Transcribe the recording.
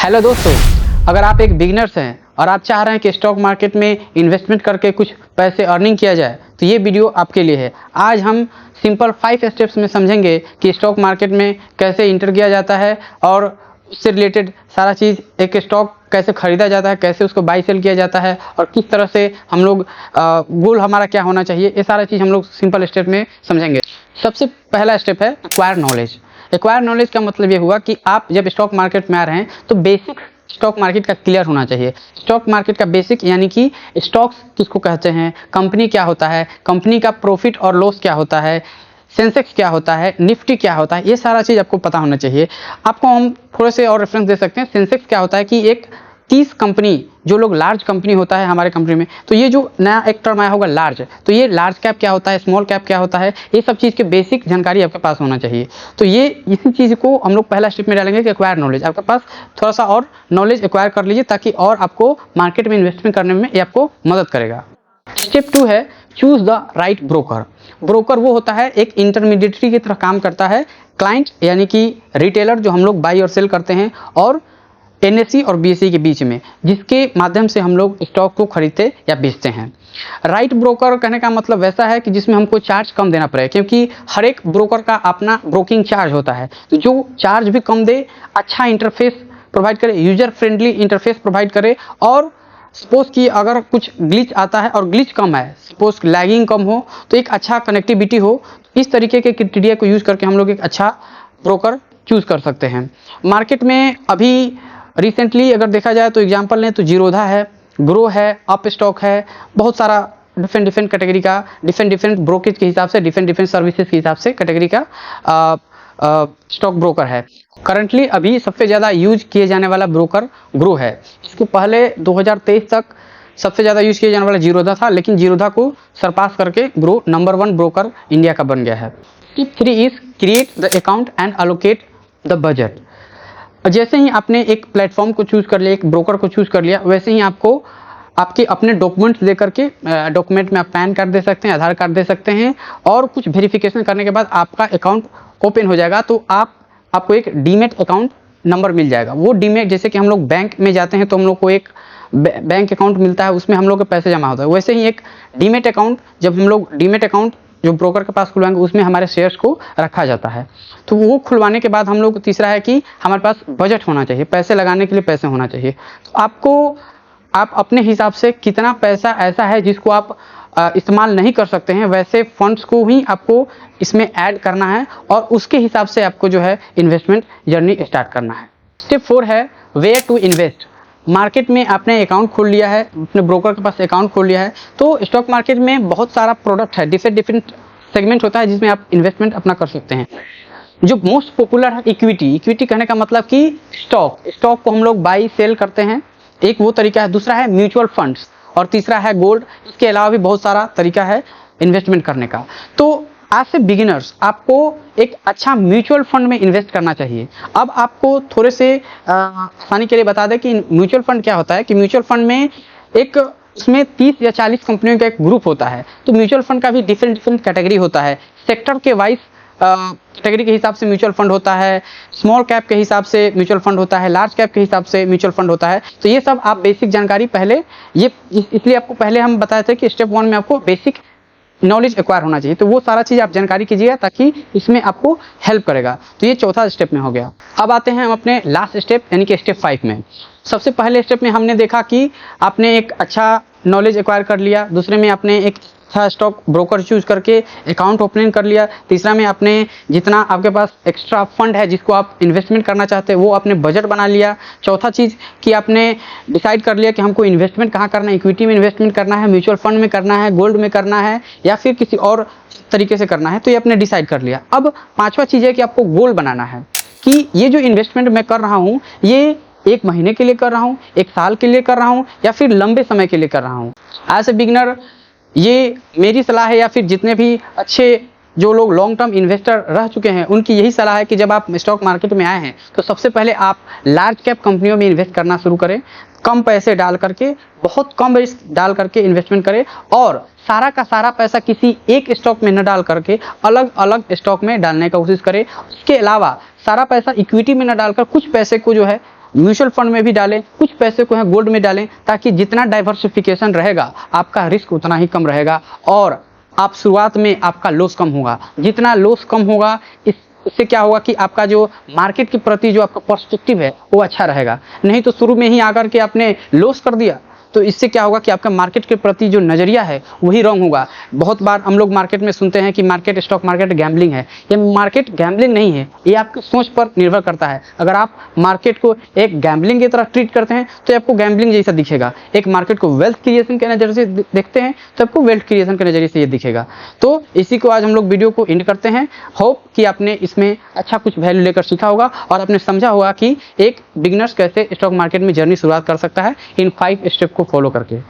Hello दोस्तों, अगर आप एक बिगिनर्स हैं और आप चाह रहे हैं कि स्टॉक मार्केट में इन्वेस्टमेंट करके कुछ पैसे अर्निंग किया जाए तो ये वीडियो आपके लिए है। आज हम सिंपल 5 स्टेप्स में समझेंगे कि स्टॉक मार्केट में कैसे इंटर किया जाता है और उससे रिलेटेड सारा चीज़, एक स्टॉक कैसे खरीदा जाता है, कैसे उसको बाई सेल किया जाता है और किस तरह से हम लोग गोल हमारा क्या होना चाहिए, ये सारा चीज़ हम लोग सिंपल स्टेप में समझेंगे। सबसे पहला स्टेप है एक्वायर नॉलेज। एक्वायर नॉलेज का मतलब ये हुआ कि आप जब स्टॉक मार्केट में आ रहे हैं तो बेसिक स्टॉक मार्केट का क्लियर होना चाहिए। स्टॉक मार्केट का बेसिक यानी कि स्टॉक्स किसको कहते हैं, कंपनी क्या होता है, कंपनी का प्रॉफिट और लॉस क्या होता है, सेंसेक्स क्या होता है, निफ्टी क्या होता है, ये सारा चीज़ आपको पता होना चाहिए। आपको हम थोड़े से और रेफरेंस दे सकते हैं। सेंसेक्स क्या होता है कि एक 30 कंपनी, जो लोग लार्ज कंपनी होता है हमारे कंपनी में, तो ये जो नया एक टर्म आया होगा लार्ज, तो ये लार्ज कैप क्या होता है, स्मॉल कैप क्या होता है, ये सब चीज़ के बेसिक जानकारी आपके पास होना चाहिए। तो ये इसी चीज़ को हम लोग पहला स्टेप में डालेंगे कि एक्वायर नॉलेज। आपके पास थोड़ा सा और नॉलेज एक्वायर कर लीजिए ताकि और आपको मार्केट में इन्वेस्टमेंट करने में ये आपको मदद करेगा। स्टेप 2 है choose the right broker. Broker वो होता है एक इंटरमीडिएटरी की तरह काम करता है, क्लाइंट यानी कि रिटेलर जो हम लोग बाई और सेल करते हैं, और एनएसई और बीएसई के बीच में, जिसके माध्यम से हम लोग स्टॉक को खरीदते या बेचते हैं। राइट ब्रोकर कहने का मतलब वैसा है कि जिसमें हमको चार्ज कम देना पड़े, क्योंकि हर एक ब्रोकर का अपना ब्रोकिंग चार्ज होता है। तो जो चार्ज भी कम दे, अच्छा इंटरफेस प्रोवाइड करे, यूजर फ्रेंडली इंटरफेस प्रोवाइड करे, और सपोज कि अगर कुछ ग्लिच आता है और ग्लिच कम है, सपोज लैगिंग कम हो, तो एक अच्छा कनेक्टिविटी हो, इस तरीके के क्राइटेरिया को यूज़ करके हम लोग एक अच्छा ब्रोकर चूज़ कर सकते हैं। मार्केट में अभी रिसेंटली अगर देखा जाए तो एग्जांपल लें तो जीरोधा है, ग्रो है, अप स्टॉक है, बहुत सारा डिफरेंट कैटेगरी का, डिफरेंट ब्रोकेज के हिसाब से, डिफरेंट सर्विसेज के हिसाब से कैटेगरी का स्टॉक ब्रोकर है। करंटली अभी सबसे ज़्यादा यूज किए जाने वाला ब्रोकर ग्रो है। इसके पहले 2023 तक सबसे ज़्यादा यूज किया जाने वाला जीरोधा था, लेकिन जीरोधा को सरपास करके ग्रो नंबर 1 ब्रोकर इंडिया का बन गया है। Tip 3 is create the account and allocate the budget. जैसे ही आपने एक प्लेटफॉर्म को चूज़ कर लिया, एक ब्रोकर को चूज़ कर लिया, वैसे ही आपको आपके अपने डॉक्यूमेंट्स दे करके, डॉक्यूमेंट में आप पैन कार्ड दे सकते हैं, आधार कार्ड दे सकते हैं, और कुछ वेरिफिकेशन करने के बाद आपका अकाउंट ओपन हो जाएगा। तो आपको एक डीमेट अकाउंट नंबर मिल जाएगा। वो डीमेट, जैसे कि हम लोग बैंक में जाते हैं तो हम लोग को एक बैंक अकाउंट मिलता है, उसमें हम लोग के पैसे जमा होता है, वैसे ही एक डीमेट अकाउंट, जब हम लोग डीमेट अकाउंट जो ब्रोकर के पास खुलवाएंगे उसमें हमारे शेयर्स को रखा जाता है। तो वो खुलवाने के बाद हम लोग, तीसरा है कि हमारे पास बजट होना चाहिए, पैसे लगाने के लिए पैसे होना चाहिए। तो आप अपने हिसाब से कितना पैसा ऐसा है जिसको आप इस्तेमाल नहीं कर सकते हैं, वैसे फंड्स को ही आपको इसमें ऐड करना है और उसके हिसाब से आपको जो है इन्वेस्टमेंट जर्नी स्टार्ट करना है। स्टेप 4 है वेयर टू इन्वेस्ट। मार्केट में आपने अकाउंट खोल लिया है, अपने ब्रोकर के पास अकाउंट खोल लिया है, तो स्टॉक मार्केट में बहुत सारा प्रोडक्ट है, डिफरेंट सेगमेंट होता है जिसमें आप इन्वेस्टमेंट अपना कर सकते हैं। जो मोस्ट पॉपुलर है इक्विटी। इक्विटी कहने का मतलब कि स्टॉक को हम लोग बाई सेल करते हैं, एक वो तरीका है। दूसरा है म्यूचुअल फंड्स, और तीसरा है गोल्ड। इसके अलावा भी बहुत सारा तरीका है इन्वेस्टमेंट करने का। तो आज से बिगिनर्स आपको एक अच्छा म्यूचुअल फंड में इन्वेस्ट करना चाहिए। अब आपको थोड़े से आसानी के लिए बता दें कि म्यूचुअल फंड क्या होता है। कि म्यूचुअल फंड में उसमें 30 या 40 कंपनियों का एक ग्रुप होता है। तो म्यूचुअल फंड का भी डिफरेंट कैटेगरी होता है। सेक्टर के वाइज कैटेगरी के हिसाब से म्यूचुअल फंड होता है, स्मॉल कैप के हिसाब से म्यूचुअल फंड होता है, लार्ज कैप के हिसाब से म्यूचुअल फंड होता है। तो ये सब आप बेसिक जानकारी पहले, इसलिए आपको पहले हम बताए थे कि स्टेप 1 में आपको बेसिक नॉलेज एक्वायर होना चाहिए। तो वो सारा चीज़ आप जानकारी कीजिएगा ताकि इसमें आपको हेल्प करेगा। तो ये चौथा स्टेप में हो गया। अब आते हैं हम अपने लास्ट स्टेप यानी कि स्टेप 5 में। सबसे पहले स्टेप में हमने देखा कि आपने एक अच्छा नॉलेज एक्वायर कर लिया, दूसरे में आपने एक अच्छा स्टॉक ब्रोकर चूज करके अकाउंट ओपनिंग कर लिया, तीसरा में आपने जितना आपके पास एक्स्ट्रा फंड है जिसको आप इन्वेस्टमेंट करना चाहते हैं वो आपने बजट बना लिया, चौथा चीज़ कि आपने डिसाइड कर लिया कि हमको इन्वेस्टमेंट कहाँ करना है, इक्विटी में इन्वेस्टमेंट करना है, म्यूचुअल फंड में करना है, गोल्ड में करना है, या फिर किसी और तरीके से करना है। तो ये आपने डिसाइड कर लिया। अब पाँचवा चीज़ है कि आपको गोल बनाना है कि ये जो इन्वेस्टमेंट मैं कर रहा हूँ ये 1 महीने के लिए कर रहा हूँ, 1 साल के लिए कर रहा हूँ, या फिर लंबे समय के लिए कर रहा हूँ। एज ए बिगिनर ये मेरी सलाह है, या फिर जितने भी अच्छे जो लोग लॉन्ग टर्म इन्वेस्टर रह चुके हैं उनकी यही सलाह है कि जब आप स्टॉक मार्केट में आए हैं तो सबसे पहले आप लार्ज कैप कंपनियों में इन्वेस्ट करना शुरू करें। कम पैसे डाल करके, बहुत कम रिस्क डाल करके इन्वेस्टमेंट करें, और सारा का सारा पैसा किसी एक स्टॉक में न डाल करके अलग अलग स्टॉक में डालने का कोशिश करें। उसके अलावा सारा पैसा इक्विटी में न डालकर कुछ पैसे को जो है म्यूचुअल फंड में भी डालें, कुछ पैसे को है गोल्ड में डालें, ताकि जितना डाइवर्सिफिकेशन रहेगा आपका रिस्क उतना ही कम रहेगा और आप शुरुआत में आपका लॉस कम होगा। जितना लॉस कम होगा इससे क्या होगा कि आपका जो मार्केट के प्रति जो आपका पर्सपेक्टिव है वो अच्छा रहेगा। नहीं तो शुरू में ही आकर के आपने लॉस कर दिया तो इससे क्या होगा कि आपका मार्केट के प्रति जो नज़रिया है वही रॉन्ग होगा। बहुत बार हम लोग मार्केट में सुनते हैं कि मार्केट स्टॉक मार्केट गैम्बलिंग है। ये मार्केट गैम्बलिंग नहीं है, ये आपकी सोच पर निर्भर करता है। अगर आप मार्केट को एक गैम्बलिंग की तरह ट्रीट करते हैं तो आपको गैम्बलिंग जैसा दिखेगा। एक मार्केट को वेल्थ क्रिएशन के नज़रिए से देखते हैं तो आपको वेल्थ क्रिएशन के नज़रिए से ये दिखेगा। तो इसी को आज हम लोग वीडियो को एंड करते हैं। होप कि आपने इसमें अच्छा कुछ वैल्यू लेकर सीखा होगा और आपने समझा होगा कि एक बिगिनर्स कैसे स्टॉक मार्केट में जर्नी शुरुआत कर सकता है इन 5 स्टेप को फॉलो करके।